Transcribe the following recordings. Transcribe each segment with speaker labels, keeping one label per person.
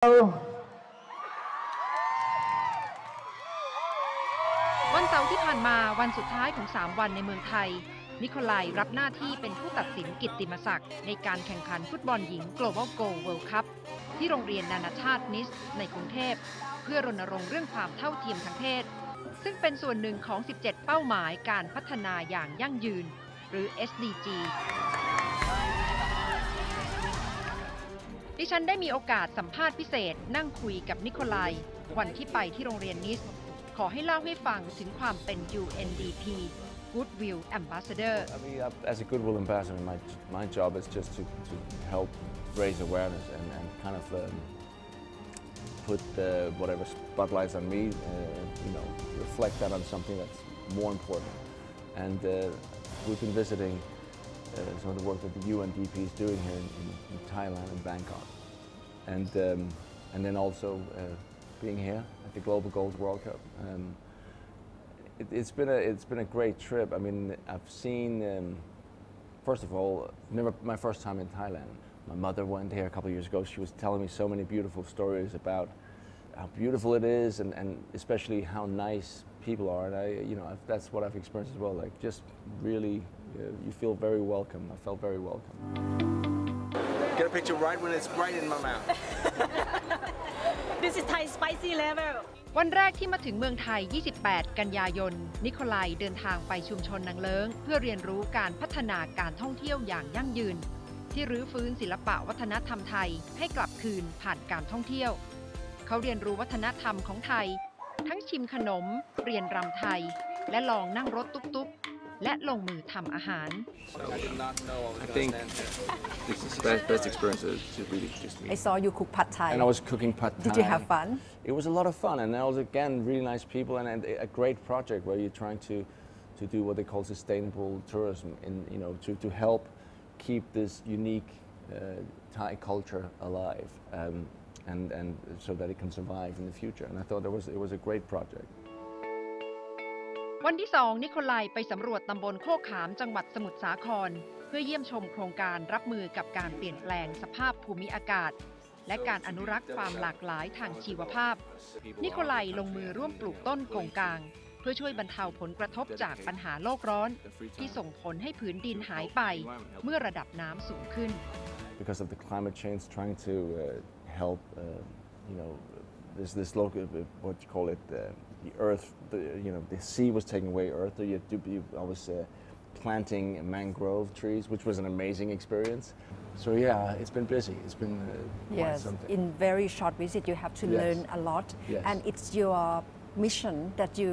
Speaker 1: วันเสาร์ที่ผ่านมาวันสุดท้ายของ3วันในเมืองไทยนิโคลัยรับหน้าที่เป็นผู้ตัดสินกิตติมศักดิ์ในการแข่งขันฟุตบอลหญิง Global Goal World Cup ที่โรงเรียนนานาชาตินิสในกรุงเทพเพื่อรณรงค์เรื่องความเท่าเทียมทางเพศซึ่งเป็นส่วนหนึ่งของ 17 เป้าหมายการพัฒนาอย่างยั่งยืนหรือ SDG ดิฉันได้มีโอกาสสัมภาษณ์พิเศษนั่งคุยกับนิโคลัยวันที่ไปที่โรงเรียนนิสขอให้เล่าให้ฟังถึงความเป็น UNDP Goodwill Ambassador.
Speaker 2: I mean, as a Goodwill Ambassador, my job is just to help raise awareness and kind of put whatever spotlights on me, reflect that on something that's more important. And we've been visiting some of the work that the UNDP is doing here in Thailand and Bangkok, and then also being here at the Global Gold World Cup. It's been a great trip. I mean, I've seen. First of all, never my first time in Thailand. My mother went here a couple of years ago. She was telling me so many beautiful stories about how beautiful it is, and especially how nice people are. And that's what I've experienced as well. Like, just really, you feel very welcome. I felt very welcome.
Speaker 3: Get a picture right when it's right in my mouth.
Speaker 4: This is Thai spicy level.
Speaker 1: วันแรกที่มาถึงเมืองไทย 28 กันยายน นิโคลัยเดินทางไปชุมชนนางเลิ้งเพื่อเรียนรู้การพัฒนาการท่องเที่ยวอย่างยั่งยืนที่รื้อฟื้นศิลปะวัฒนธรรมไทยให้กลับคืนผ่านการท่องเที่ยวเขาเรียนรู้วัฒนธรรมของไทยทั้งชิมขนมเรียนรำไทยและลองนั่งรถตุ๊กๆและลงมือทำอาหาร
Speaker 2: I think this is the best experience to really just meet.
Speaker 4: I saw you cook pad Thai.
Speaker 2: And I was cooking pad Thai.
Speaker 4: Did you have fun?
Speaker 2: It was a lot of fun, and that was again really nice people and a great project where you're trying to do what they call sustainable tourism, to help keep this unique Thai culture alive, and so that it can survive in the future. And I thought it was a great project.
Speaker 1: วันที่ 2 นิโคลัยไปสำรวจตำบลโคกขามจังหวัดสมุทรสาครเพื่อเยี่ยมชมโครงการรับมือกับการเปลี่ยนแปลงสภาพภูมิอากาศและการอนุรักษ์ความหลากหลายทางชีวภาพนิโคลัยลงมือร่วมปลูกต้นกงกางเพื่อช่วยบรรเทาผลกระทบจากปัญหาโลกร้อนที่ส่งผลให้ผืนดินหายไปเมื่อระดับน้ำสูงขึ้น
Speaker 2: Because of the climate change, trying to help, this local, what you call it, the earth, the sea was taking away earth. So I was planting mangrove trees, which was an amazing experience. So yeah, it's been busy. It's been quite something.
Speaker 4: In very short visit, you have to learn a lot, and it's your mission that you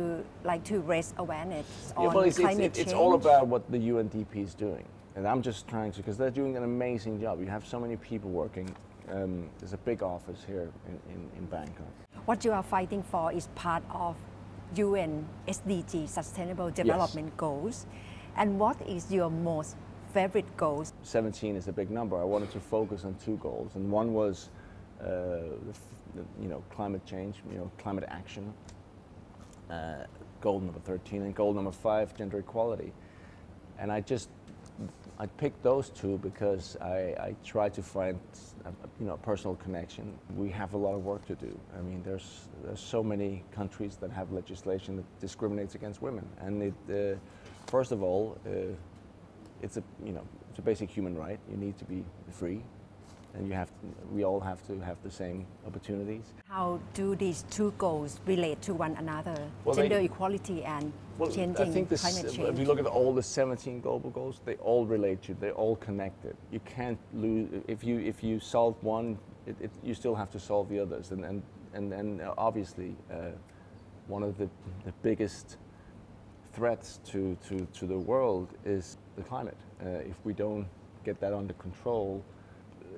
Speaker 4: like to raise awareness on climate change.
Speaker 2: It's all about what the UNDP is doing, and I'm just trying to, because they're doing an amazing job. You have so many people working. There's a big office here in Bangkok.
Speaker 4: What you are fighting for is part of UN SDG Sustainable Development Goals. And what is your most favorite goals?
Speaker 2: 17 is a big number. I wanted to focus on 2 goals, and one was, climate change, climate action. Goal number 13, and goal number 5, gender equality. And I picked those 2 because I try to find a personal connection. We have a lot of work to do. I mean, there's so many countries that have legislation that discriminates against women, and first of all, it's a basic human right. You need to be free, and we all have to have the same opportunities.
Speaker 4: How do these 2 goals relate to one another? Gender equality and changing climate change.
Speaker 2: If you look at all the 17 global goals, they all relate to. They're all connected. You can't lose if you solve one, you still have to solve the others. And obviously, one of the biggest threats to the world is the climate. If we don't get that under control,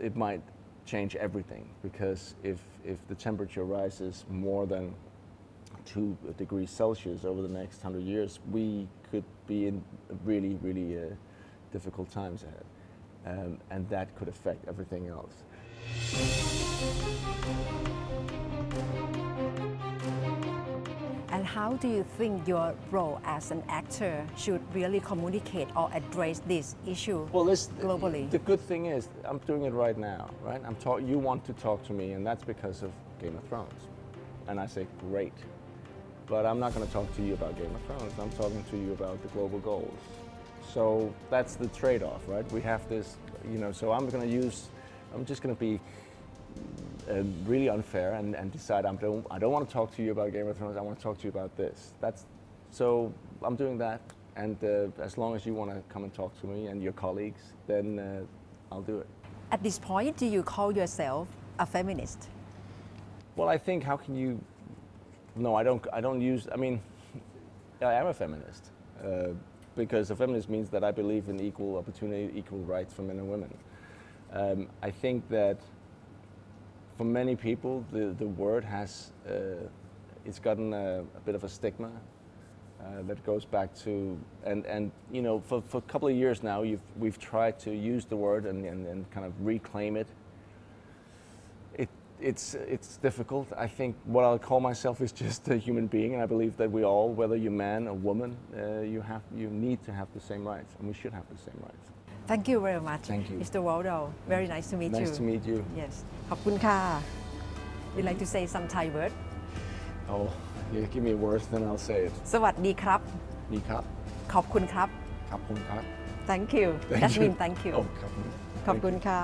Speaker 2: it might change everything, because if the temperature rises more than 2 degrees Celsius over the next 100 years, we could be in really, really difficult times ahead, and that could affect everything else.
Speaker 4: And how do you think your role as an actor should really communicate or address this issue globally?
Speaker 2: The good thing is I'm doing it right now, right? You want to talk to me, and that's because of Game of Thrones. And I say, great. But I'm not going to talk to you about Game of Thrones. I'm talking to you about the global goals. So that's the trade-off, right? We have this, so I'm just going to be really unfair and decide I don't want to talk to you about Game of Thrones. I want to talk to you about this. So I'm doing that, and as long as you want to come and talk to me and your colleagues, then I'll do it.
Speaker 4: At this point, do you call yourself a feminist?
Speaker 2: Well, I think how can you? No, I don't use. I mean, I am a feminist because a feminist means that I believe in equal opportunity, equal rights for men and women. I think that for many people, the word has it's gotten a bit of a stigma that goes back to and for a couple of years now we've tried to use the word and kind of reclaim it. It's difficult. I think what I'll call myself is just a human being, and I believe that we all, whether you're man or woman, you need to have the same rights, and we should have the same rights.
Speaker 4: Thank you very much.
Speaker 2: Thank you.
Speaker 4: Mr. Waldo. Very nice to meet you.
Speaker 2: Nice to meet you.
Speaker 4: Yes. ขอบคุณค่ะ Would you like to say some Thai word?
Speaker 2: Oh, you give me a word, then I'll say it.
Speaker 4: สวัสดีครับ
Speaker 2: ดีครับ
Speaker 4: ขอบคุณครับ
Speaker 2: ขอบคุณครับ
Speaker 4: Thank you. That means thank you.
Speaker 2: โอ้ขอบคุณ
Speaker 4: ขอบคุณค่ะ